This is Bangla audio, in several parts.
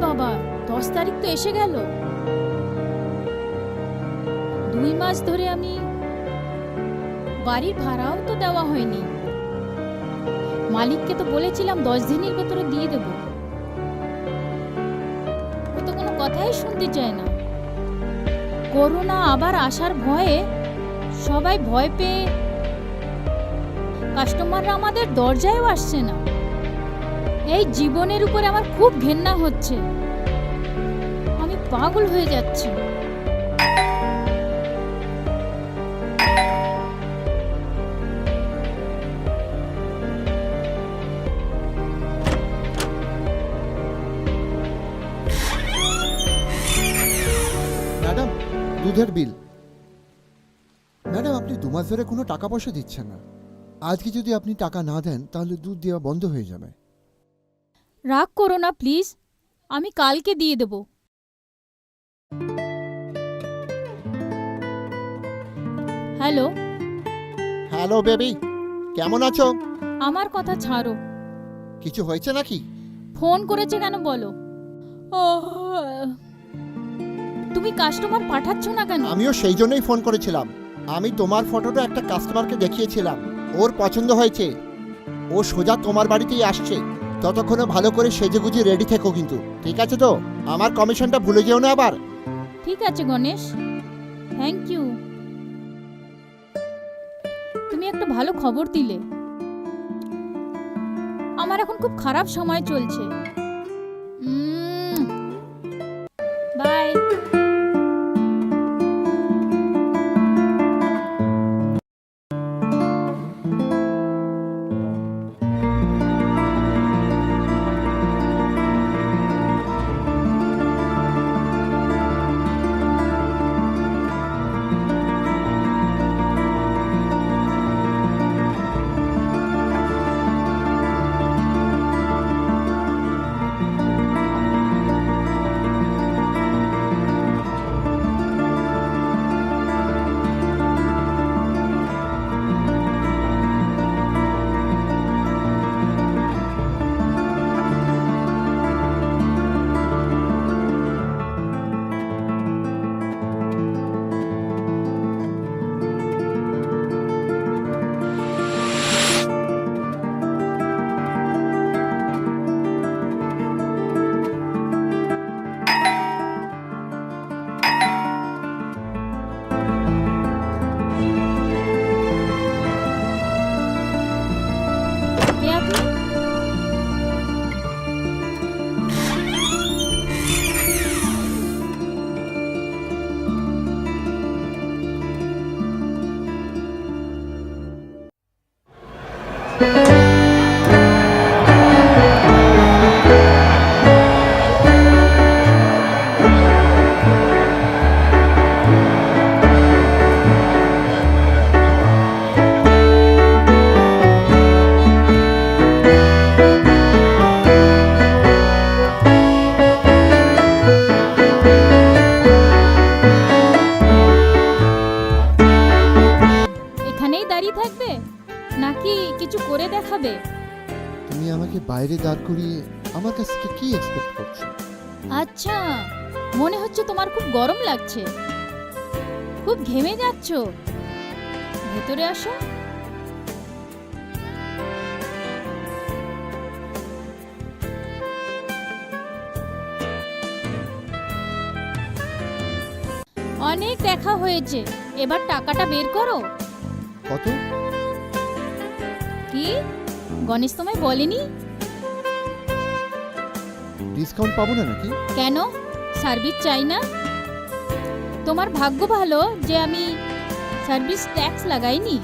বাবা, 10 তারিখ তো এসে গেল। 2 মাস ধরে আমি বাড়ির ভাড়াও তো দেওয়া হয়নি। মালিককে তো বলেছিলাম 10 দিনের ভেতরে দিয়ে দেব, ও তো কোনো কথাই শুনতে চায় না। করোনা আবার আসার ভয়ে সবাই ভয় পেয়ে কাস্টমাররা আমাদের দরজায়ও আসছে না। এই জীবনের উপরে আমার খুব ঘেন্না হচ্ছে, আমি পাগল হয়ে যাচ্ছি। ম্যাডাম, দুধের বিল। ম্যাডাম, আপনি 2 মাস ধরে কোনো টাকা পয়সা দিচ্ছেন না। আজকে যদি আপনি টাকা না দেন তাহলে দুধ দেওয়া বন্ধ হয়ে যাবে। রাগ করো না প্লিজ, আমি কালকে দিয়ে দেব। হ্যালো। হ্যালো বেবি, কেমন আছো? আমার কথা ছাড়ো, কিছু হয়েছে নাকি? ফোন করেছে কেন বলো? ও, তুমি কাস্টমার পাঠাচ্ছ না কেন? আমিও সেই জন্যই ফোন করেছিলাম। আমি তোমার ফটোটা একটা কাস্টমারকে দেখিয়েছিলাম, ওর পছন্দ হয়েছে। ও সোজা তোমার বাড়িতেই আসছে। ততক্ষণে ভালো করে সেজেগুজে রেডি থেকো কিন্তু, ঠিক আছে তো? আমার কমিশনটা ভুলে যেও না আবার। ঠিক আছে গণেশ, থ্যাংক ইউ। তুমি একটা ভালো খবর দিলে। আমার এখন খুব খারাপ সময় চলছে। বাই। কে আপনি? এখানেই দাঁড়িয়ে থাকবে নাকি কিছু করে দেখাবে? তুমি আমাকে বাইরে দাঁড় করিয়ে আমার কাছ থেকে কি এক্সপেক্ট করছো? আচ্ছা, মনে হচ্ছে তোমার খুব গরম লাগছে, খুব ঘেমে যাচ্ছ। ভেতরে আসো। অনেক দেখা হয়েছে, এবার টাকাটা বের করো। কত? কি গণেশ তোমায় বলেনি? ডিসকাউন্ট পাবো না নাকি? কেন, সার্ভিস চাই না? তোমার ভাগ্য ভালো যে আমি সার্ভিস ট্যাক্স লাগাইনি।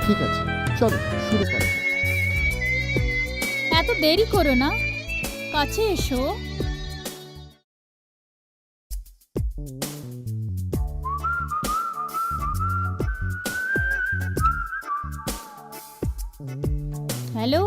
ঠিক আছে, চলো শুরু করো। এত দেরি করো না, কাছে এসো। হ্যালো,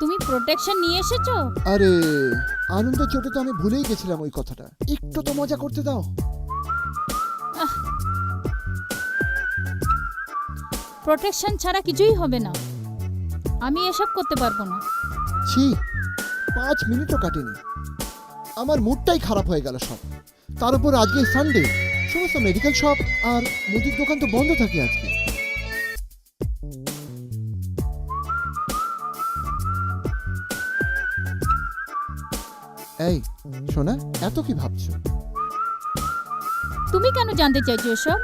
তুমি প্রোটেকশন নিয়ে এসেছো? আরে আনন্দের চোটে তো আমি ভুলেই গেছিলাম ওই কথাটা। একটু তো মজা করতে দাও। প্রোটেকশন ছাড়া কিছুই হবে না। আমি এসব করতে পারবো না। ছি, 5 মিনিটও কাটেনি, আমার মুডটাই খারাপ হয়ে গেল সব। তার উপর আজকে সানডে, সমস্ত মেডিকেল শপ আর মুদির দোকান তো বন্ধ থাকে আজকে। এই শোনা, এত কি ভাবছো? তুমি কেন জানতে চাইছো এসব?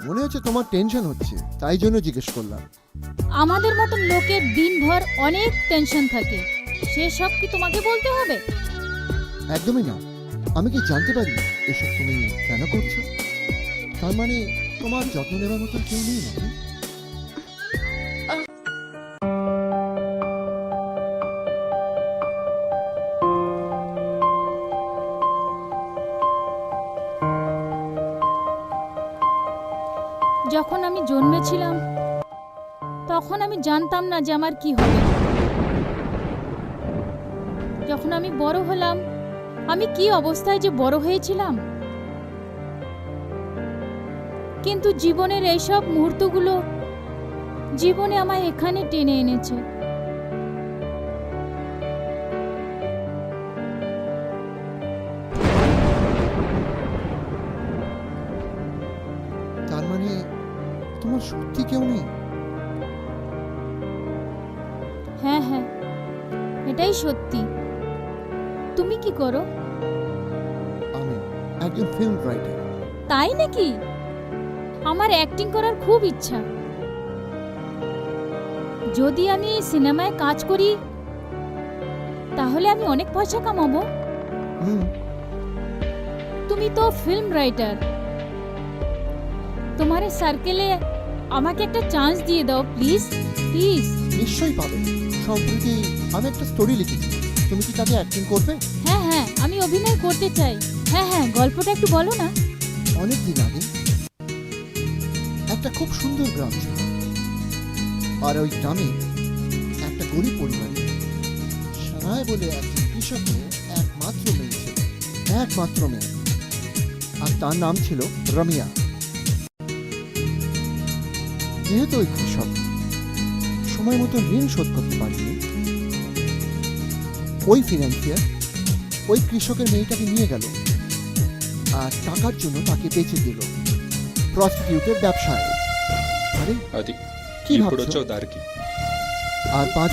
মনে হচ্ছে তোমার টেনশন হচ্ছে, তাই জন্য জিজ্ঞেস করলাম। আমাদের মতন লোকের দিনভর অনেক টেনশন থাকে, সেসব কি তোমাকে বলতে হবে? একদমই না। আমি কি জানতে পারি এসব তুমি কেন করছো? তার মানে তোমার যত্ন নেবার মতন কেউ নেই নাকি? যখন আমি জন্মেছিলাম তখন আমি জানতাম না যে আমার কি হবে। যখন আমি বড় হলাম, আমি কি অবস্থায় যে বড় হয়েছিলাম। কিন্তু জীবনের এইসব মুহূর্তগুলো জীবনে আমায় এখানে টেনে এনেছে। তার মানে তোমার সত্যি কেউ নেই? হ্যাঁ হ্যাঁ, এটাই সত্যি। তুমি কি করো? আমি একজন ফিল্ম রাইটার। তাই নাকি? আমার অ্যাক্টিং করার খুব ইচ্ছা। যদি আমি সিনেমায় কাজ করি তাহলে আমি অনেক পয়সা কামাবো। হুম, তুমি তো ফিল্ম রাইটার, তোমার সার্কেলে আমাকে একটা চান্স দিয়ে দাও প্লিজ প্লিজ। নিশ্চয়ই পাবে। সম্প্রতি আমি একটা স্টোরি লিখেছি, তুমি কি তাতে অ্যাক্টিং করবে? হ্যাঁ হ্যাঁ, আমি অভিনয় করতে চাই। হ্যাঁ হ্যাঁ, গল্পটা একটু বলো না। অনেক দিন আগে একটা খুব সুন্দর গ্রাম ছিল, আর ওই গ্রামে একটা গরিব পরিবারে সানায় বলে একজন কৃষকের একমাত্র মেয়ে ছিল, একমাত্র মেয়ে, আর তার নাম ছিল রমিয়া। যেহেতু ওই কৃষক সময় মতো ঋণ শোধ করতে পারেনি, ওই ফিনান্সিয়ার ওই কৃষকের মেয়েটাকে নিয়ে গেল আর টাকার জন্য তাকে বেচে দিল প্রস্টিটিউটের ব্যবসায়। আরে అది কি ఇప్పుడు ভাবছো? వచ్చావు దారికి আর 5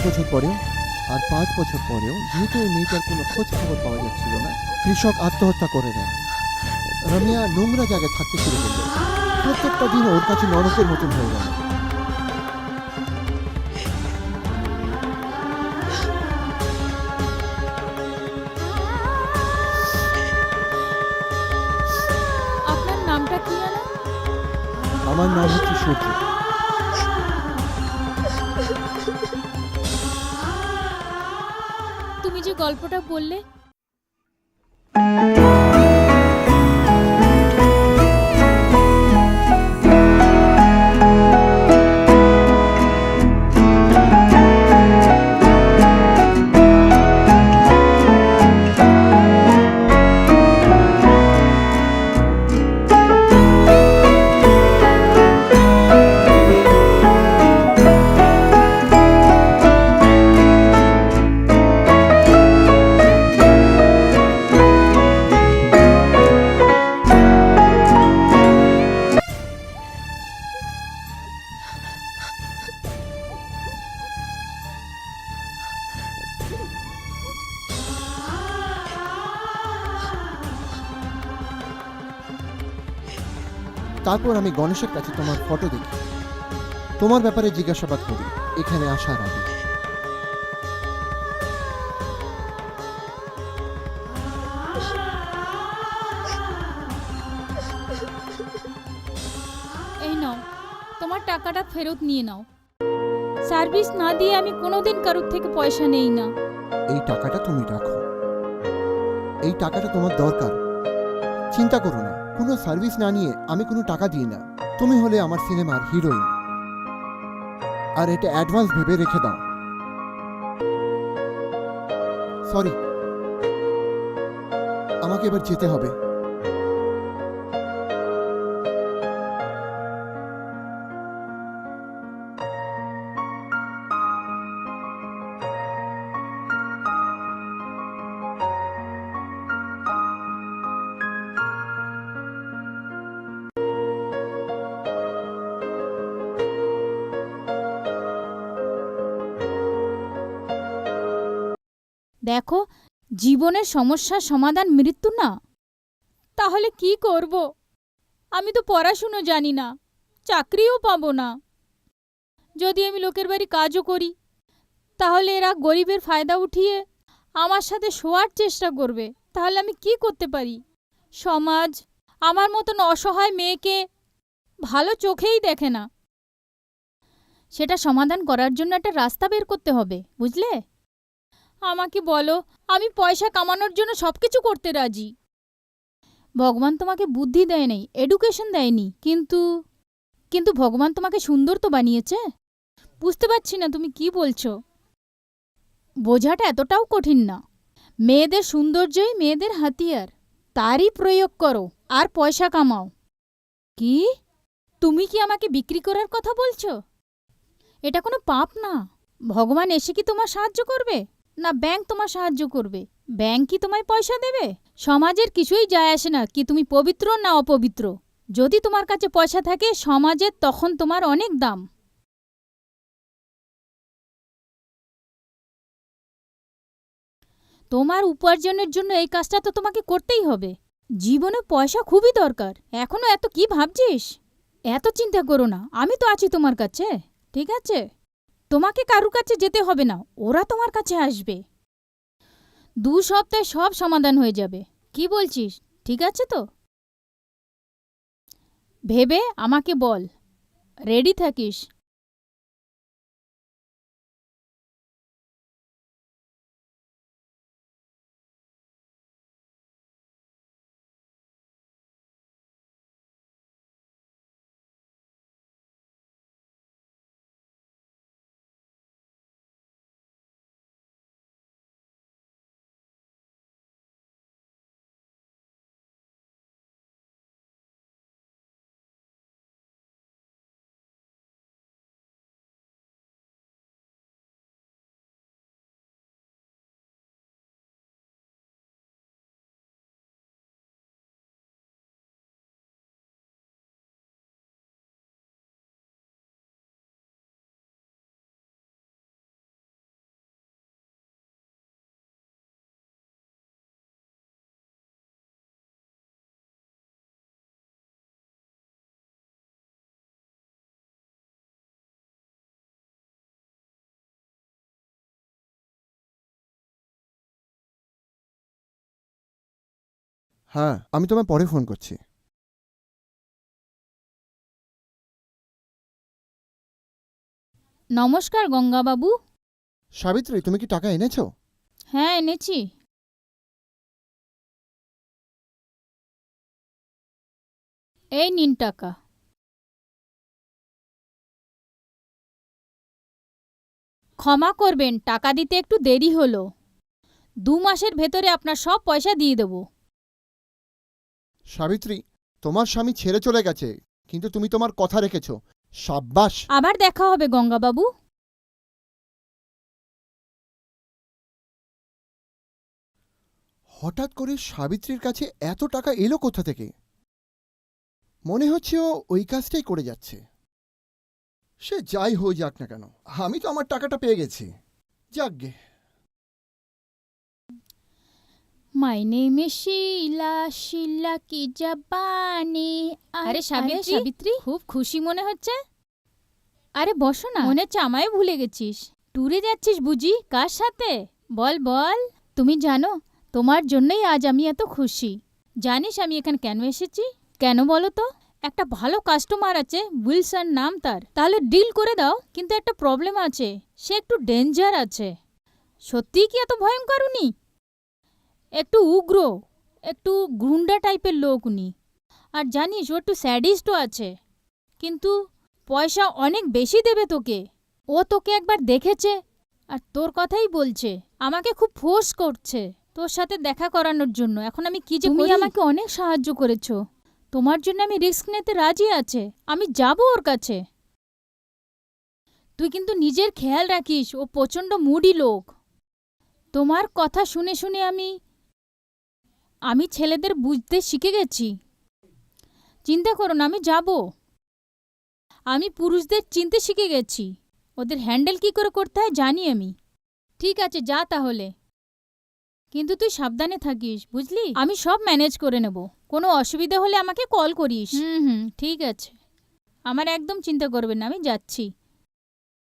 বছর পরেও যেহেতু ওই মেয়েটার কোনো খোঁজ খবর পাওয়া যাচ্ছিল না, কৃষক আত্মহত্যা করে নেয়। রমিয়া নোংরা জায়গায় থাকতে শুরু করলো। প্রত্যেকটা দিন ওর কাছে নরকের মতন হয়ে গেল। আপনার নামটা কি জানো? আমার নাম হচ্ছে সূর্য। তুমি যে গল্পটা বললে, তারপর আমি গণেশের কাছে তোমার ফটো দেখি, তোমার ব্যাপারে জিজ্ঞাসাবাদ করি এখানে আসার আগে। এই নাও, তোমার টাকাটা ফেরত নিয়ে নাও। সার্ভিস না দিয়ে আমি কোনোদিন কারোর থেকে পয়সা নেই না। এই টাকাটা তুমি রাখো, এই টাকাটা তোমার দরকার। চিন্তা করো না, কোনো সার্ভিস না নিয়ে আমি কোনো টাকা দিই না। তুমি হলে আমার সিনেমার হিরোইন, আর এটা অ্যাডভান্স ভেবে রেখে দাও। সরি, আমাকে এবার যেতে হবে। দেখো, জীবনের সমস্যার সমাধান মৃত্যু না। তাহলে কি করব? আমি তো পড়াশুনো জানি না, চাকরিও পাবো না। যদি আমি লোকের বাড়ি কাজও করি, তাহলে এরা গরিবের ফায়দা উঠিয়ে আমার সাথে শোয়ার চেষ্টা করবে। তাহলে আমি কি করতে পারি? সমাজ আমার মতন অসহায় মেয়েকে ভালো চোখেই দেখে না। সেটা সমাধান করার জন্য একটা রাস্তা বের করতে হবে, বুঝলে? আমাকে বলো, আমি পয়সা কামানোর জন্য সব কিছু করতে রাজি। ভগবান তোমাকে বুদ্ধি দেয়নি, এডুকেশন দেয়নি, কিন্তু কিন্তু ভগবান তোমাকে সুন্দর তো বানিয়েছে। বুঝতে পারছি না তুমি কি বলছো। বোঝাটা এতটাও কঠিন না। মেয়েদের সৌন্দর্যই মেয়েদের হাতিয়ার, তারই প্রয়োগ করো আর পয়সা কামাও। কি? তুমি কি আমাকে বিক্রি করার কথা বলছো? এটা কোনো পাপ না। ভগবান এসে কি তোমার সাহায্য করবে, না ব্যাংক তোমার সাহায্য করবে? ব্যাংক কি তোমায় পয়সা দেবে? সমাজের কিছুই যায় আসে না কি তুমি পবিত্র না অপবিত্র। যদি তোমার কাছে পয়সা থাকে সমাজের, তখন তোমার অনেক দাম। তোমার উপার্জনের জন্য এই কাজটা তো তোমাকে করতেই হবে। জীবনে পয়সা খুবই দরকার। এখনো এত কি ভাবছিস? এত চিন্তা করো না, আমি তো আছি তোমার কাছে। ঠিক আছে, তোমাকে কারুর কাছে যেতে হবে না, ওরা তোমার কাছে আসবে। 2 সপ্তাহে সব সমাধান হয়ে যাবে। কি বলছিস? ঠিক আছে তো? ভেবে আমাকে বল, রেডি থাকিস। হ্যাঁ, আমি তোমায় পরে ফোন করছি। নমস্কার গঙ্গাবাবু। সাবিত্রী, তুমি কি টাকা এনেছো? হ্যাঁ, এনেছি। এই নিন টাকা। ক্ষমা করবেন, টাকা দিতে একটু দেরি হলো। 2 মাসের ভেতরে আপনার সব পয়সা দিয়ে দেব। সাবিত্রী, তোমার স্বামী ছেড়ে চলে গেছে, কিন্তু তুমি তোমার কথা রেখেছো। সাব্বাস। আবার দেখা হবে গঙ্গাবাবু। হঠাৎ করে সাবিত্রীর কাছে এত টাকা এলো কোথা থেকে? মনে হচ্ছে ও ওই কাজটাই করে যাচ্ছে। সে যাই হয়ে যাক না কেন, আমি তো আমার টাকাটা পেয়ে গেছি। যাকগে। মাই নেম ইজ শিলা, শিলা কি জাপানি। আরে সাবিত্রী, খুব খুশি মনে হচ্ছে। আরে বসো না, মনে হচ্ছে আমায় ভুলে গেছিস। ট্যুরে যাচ্ছিস বুঝি? কার সাথে? বল বল। তুমি জানো, তোমার জন্যই আজ আমি এত খুশি। জানিস আমি এখানে কেন এসেছি? কেন বলো তো? একটা ভালো কাস্টমার আছে, উইলসন নাম তার। তাহলে ডিল করে দাও, কিন্তু একটা প্রবলেম আছে, সে একটু ডেঞ্জার আছে। সত্যিই কি এত ভয়ঙ্কর উনি? একটু উগ্র, একটু গুন্ডা টাইপের লোক উনি। আর জানিস ও একটু স্যাডিস্টও আছে। কিন্তু পয়সা অনেক বেশি দেবে তোকে। ও তোকে একবার দেখেছে আর তোর কথাই বলছে। আমাকে খুব ফোর্স করছে তোর সাথে দেখা করানোর জন্য। এখন আমি কি যে করি? তুমি আমাকে অনেক সাহায্য করেছো, তোমার জন্য আমি রিস্ক নিতে রাজি আছে। আমি যাব ওর কাছে। তুই কিন্তু নিজের খেয়াল রাখিস, ও প্রচণ্ড মুডি লোক। তোমার কথা শুনে শুনে আমি ছেলেদের বুঝতে শিখে গেছি। চিন্তা করো না, আমি যাব। আমি পুরুষদের চিনতে শিখে গেছি, ওদের হ্যান্ডেল কি করে করতে হয় জানি আমি। ঠিক আছে, যা তাহলে। কিন্তু তুই সাবধানে থাকিস, বুঝলি? আমি সব ম্যানেজ করে নেব। কোনো অসুবিধা হলে আমাকে কল করিস। হুম, ঠিক আছে। আমার একদম চিন্তা করবেন না, আমি যাচ্ছি।